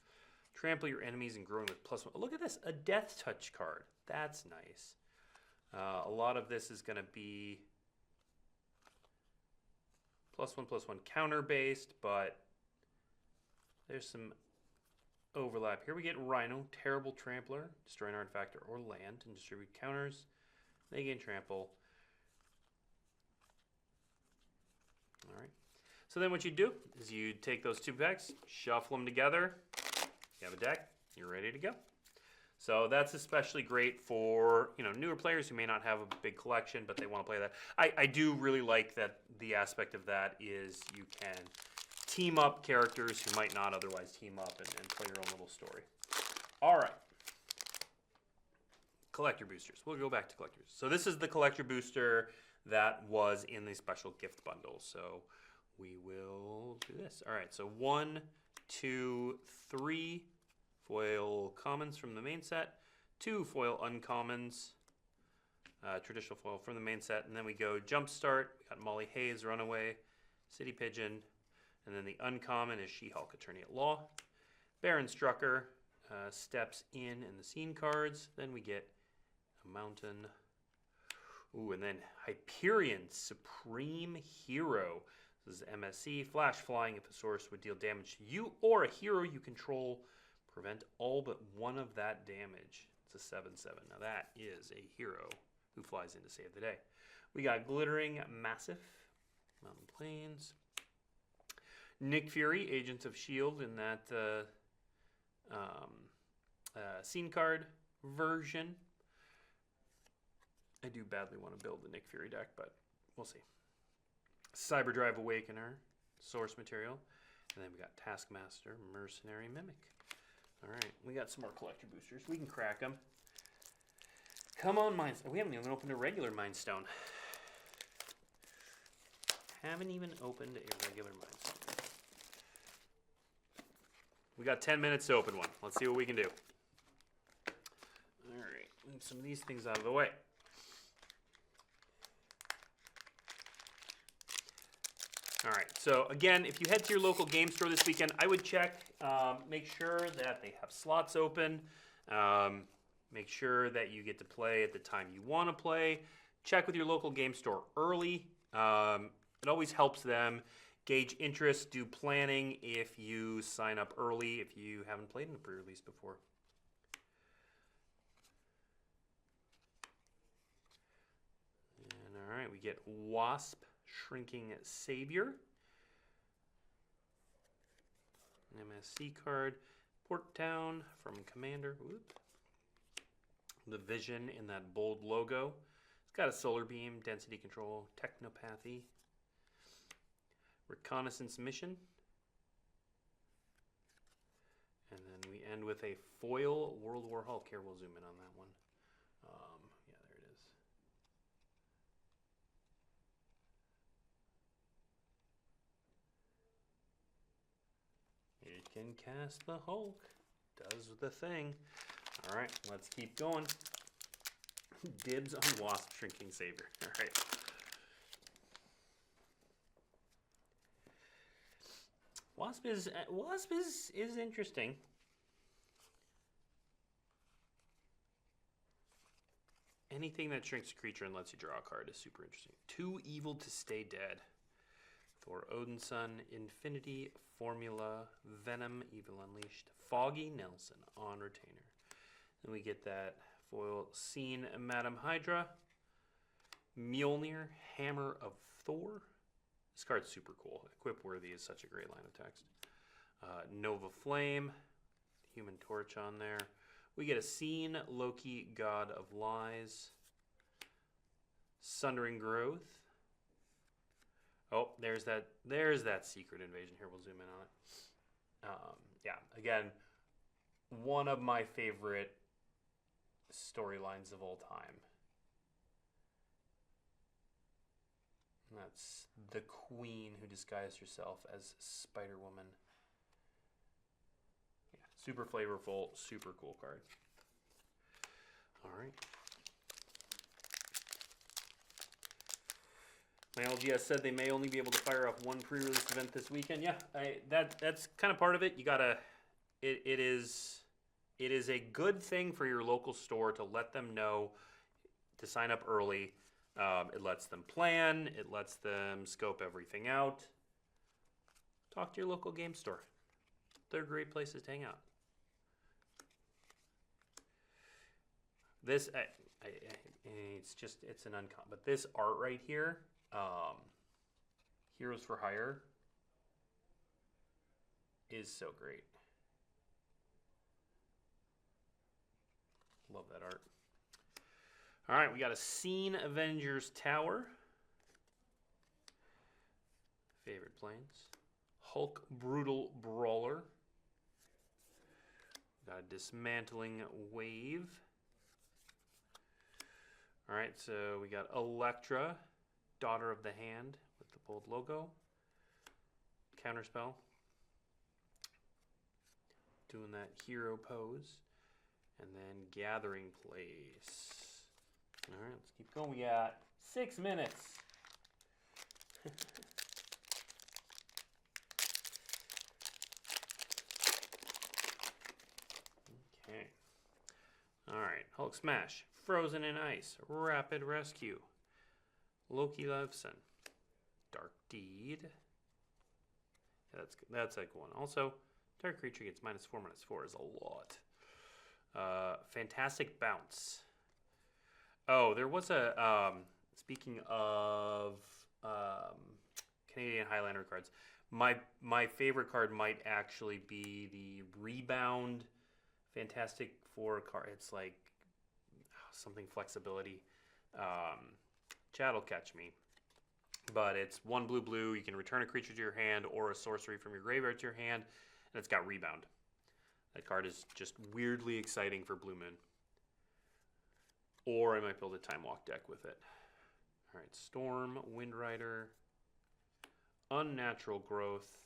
Trample your enemies and growing with +1. Look at this, a Death Touch card. That's nice. A lot of this is going to be +1/+1 counter based, but there's some overlap. Here we get Rhino, Terrible Trampler, destroy an artifact or land and distribute counters. They gain trample. All right. So then what you do is you take those 2 packs, shuffle them together. You have a deck. You're ready to go. So that's especially great for newer players who may not have a big collection, but they want to play that. I do really like that the aspect of that is you can team up characters who might not otherwise team up and play your own little story. All right. Collector boosters. We'll go back to collectors. So this is the collector booster that was in the special gift bundle. So we will do this. All right. So 1, 2, 3 foil commons from the main set, 2 foil uncommons, traditional foil from the main set. And then we go Jumpstart. We got Molly Hayes, Runaway, City Pigeon. And then the uncommon is She-Hulk, Attorney at Law. Baron Strucker steps in the scene cards. Then we get a Mountain. Ooh, and then Hyperion, Supreme Hero. This is MSC, flash flying. If a source would deal damage to you or a hero you control, prevent all but one of that damage. It's a 7/7. Now that is a hero who flies in to save the day. We got Glittering Massif, Mountain Plains. Nick Fury, Agents of S.H.I.E.L.D. in that scene card version. I do badly want to build the Nick Fury deck, but we'll see. Cyberdrive Awakener, source material. And then we got Taskmaster, Mercenary Mimic. All right, we got some more collector boosters. We can crack them. Come on, Mindstone. We haven't even opened a regular Mindstone. Haven't even opened a regular Mindstone. We got 10 minutes to open one. Let's see what we can do. All right, move some of these things out of the way. All right, so again, if you head to your local game store this weekend, I would check, make sure that they have slots open, make sure that you get to play at the time you want to play. Check with your local game store early. It always helps them gauge interest, do planning if you sign up early, if you haven't played in a pre-release before. And all right, we get Wasp, Shrinking Savior, an MSC card, Port Town from Commander. Whoop. The Vision in that bold logo. It's got a Solar Beam, Density Control, Technopathy, Reconnaissance Mission, and then we end with a foil World War Hulk. Here, we'll zoom in on that one. Yeah, there it is. It can cast the Hulk. Does the thing. All right, let's keep going. Dibs on Wasp, Shrinking Savior. All right. Wasp is interesting. Anything that shrinks a creature and lets you draw a card is super interesting. Too Evil to Stay Dead. Thor Odinson, Infinity Formula, Venom, Evil Unleashed, Foggy Nelson on retainer. Then we get that foil Scene Madam Hydra, Mjolnir, Hammer of Thor. This card's super cool. Equip Worthy is such a great line of text. Nova Flame, Human Torch on there. We get a Scene, Loki, God of Lies, Sundering Growth. Oh, there's that Secret Invasion. Here, we'll zoom in on it. Yeah, again, one of my favorite storylines of all time. And that's the Queen who disguised herself as Spider-Woman. Yeah, super flavorful, super cool card. All right. My LGS said they may only be able to fire off one pre-release event this weekend. Yeah, that's kind of part of it. You gotta. It is a good thing for your local store to let them know to sign up early. It lets them plan. It lets them scope everything out. Talk to your local game store. They're great places to hang out. This, it's an uncommon. But this art right here, Heroes for Hire, is so great. Love that art. All right, we got a Scene Avengers Tower. Favorite planes. Hulk Brutal Brawler. Got a Dismantling Wave. All right, so we got Elektra, Daughter of the Hand with the bold logo. Counterspell. Doing that hero pose. And then Gathering Place. All right, let's keep going. We got 6 minutes. Okay. All right, Hulk Smash, Frozen in Ice, Rapid Rescue, Loki Levson, Dark Deed. Yeah, that's a good one. Also, Dark Creature gets -4/-4 is a lot. Fantastic Bounce. Oh, there was a, speaking of Canadian Highlander cards, my favorite card might actually be the Rebound Fantastic Four card. It's like something flexibility. Chat'll catch me. But it's 1 blue. You can return a creature to your hand or a sorcery from your graveyard to your hand, and it's got Rebound. That card is just weirdly exciting for Blue Moon. Or I might build a Time Walk deck with it. All right, Storm, Wind Rider, Unnatural Growth.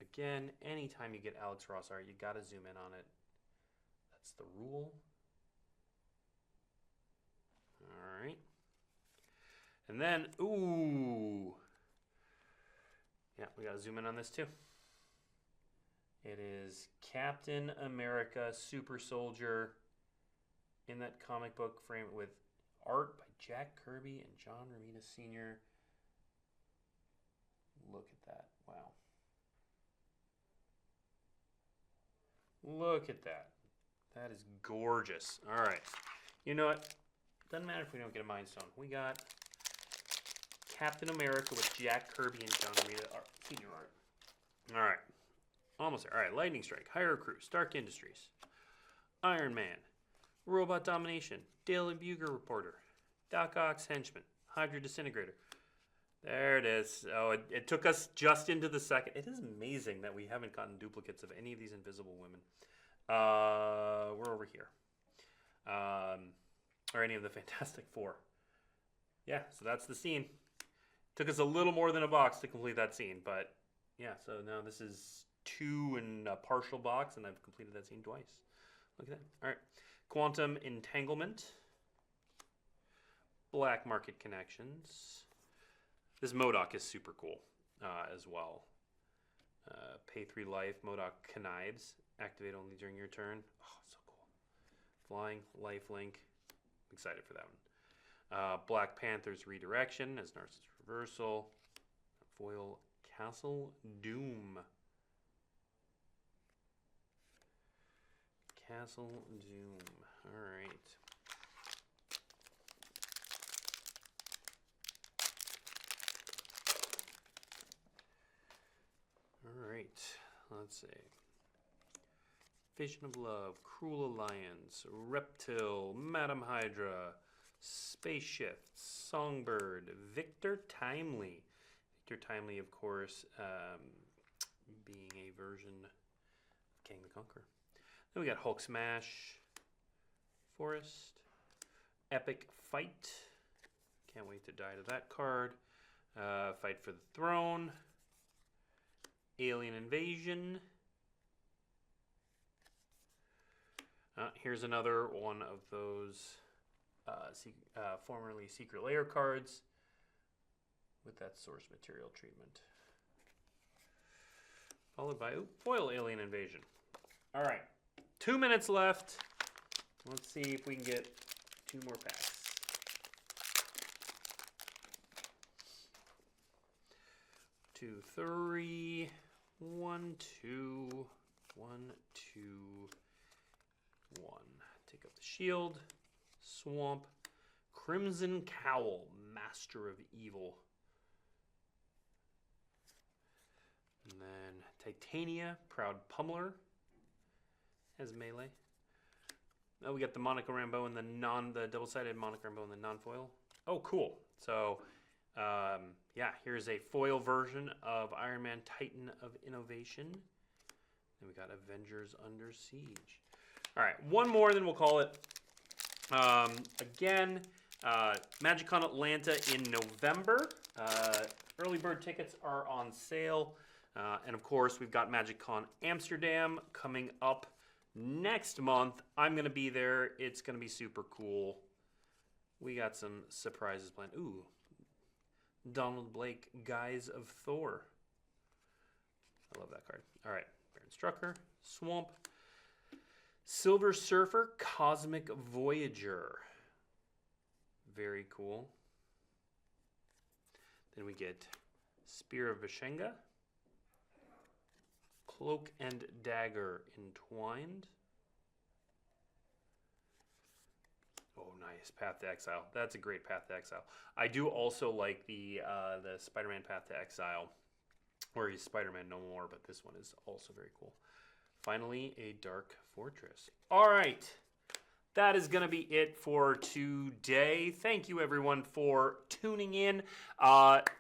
Again, anytime you get Alex Ross art, you got to zoom in on it. That's the rule. All right. And then, ooh. Yeah, we got to zoom in on this too. It is Captain America Super Soldier in that comic book frame with art by Jack Kirby and John Romita Sr. Look at that. Wow. Look at that. That is gorgeous. All right. You know what? Doesn't matter if we don't get a Mind Stone. We got Captain America with Jack Kirby and John Romita Sr. art. All right. Almost there. All right. Lightning Strike, Hyrule Crew, Stark Industries, Iron Man, Robot Domination, Daily Bugle Reporter, Doc Ock's Henchman, Hydra Disintegrator. There it is. Oh, it took us just into the second. It is amazing that we haven't gotten duplicates of any of these Invisible Women. We're over here. Or any of the Fantastic Four. Yeah, so that's the scene. Took us a little more than a box to complete that scene, but yeah, so now this is 2 in a partial box, and I've completed that scene twice. Look at that. All right. Quantum Entanglement. Black Market Connections. This MODOK is super cool as well. Pay 3 life, MODOK Connives. Activate only during your turn. Oh, so cool. Flying, lifelink. I'm excited for that one. Black Panther's Redirection as Narcissus Reversal. Foil Castle Doom. Castle Doom. All right. All right. Let's see. Vision of Love, Cruel Alliance, Reptile, Madam Hydra, Space Shift, Songbird, Victor Timely. Victor Timely, of course, being a version of King the Conqueror. Then we got Hulk Smash, Forest, Epic Fight. Can't wait to die to that card. Fight for the Throne, Alien Invasion. Here's another one of those formerly Secret Lair cards with that source material treatment. Followed by foil Alien Invasion. All right, 2 minutes left. Let's see if we can get 2 more packs. Two, three, 1, 2, 1, 2, 1. Take up the shield. Swamp. Crimson Cowl, Master of Evil. And then Titania, Proud Pummeler as melee. Oh, we got the Monica Rambeau and the double-sided Monica Rambeau and the non-foil. Oh, cool. So, yeah, here's a foil version of Iron Man Titan of Innovation. Then we got Avengers Under Siege. All right, one more, then we'll call it. Again, MagicCon Atlanta in November. Early bird tickets are on sale. And of course, we've got MagicCon Amsterdam coming up next month. I'm going to be there. It's going to be super cool. We got some surprises planned. Ooh, Donald Blake, Guise of Thor. I love that card. All right, Baron Strucker, Swamp, Silver Surfer, Cosmic Voyager. Very cool. Then we get Spear of Vishenga, Cloak and Dagger Entwined. Oh, nice. Path to Exile. That's a great Path to Exile. I do also like the Spider-Man Path to Exile, where he's Spider-Man no more, but this one is also very cool. Finally, a Dark Fortress. All right. That is going to be it for today. Thank you, everyone, for tuning in. Magic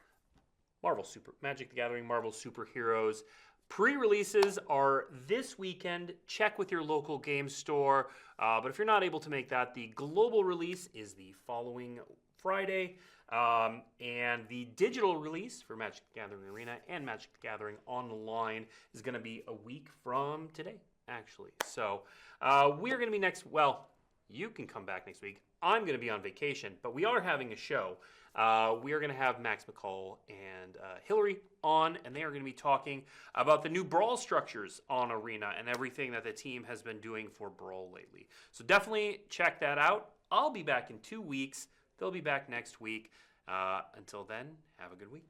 the Gathering, Marvel Superheroes. Pre-releases are this weekend. Check with your local game store. But if you're not able to make that, the global release is the following Friday. And the digital release for Magic the Gathering Arena and Magic the Gathering Online is going to be a week from today, actually. So we're going to be you can come back next week. I'm going to be on vacation, but we are having a show. We are going to have Max McCall and Hillary on, and they are going to be talking about the new Brawl structures on Arena and everything that the team has been doing for Brawl lately. So definitely check that out. I'll be back in 2 weeks. They'll be back next week. Until then, have a good week.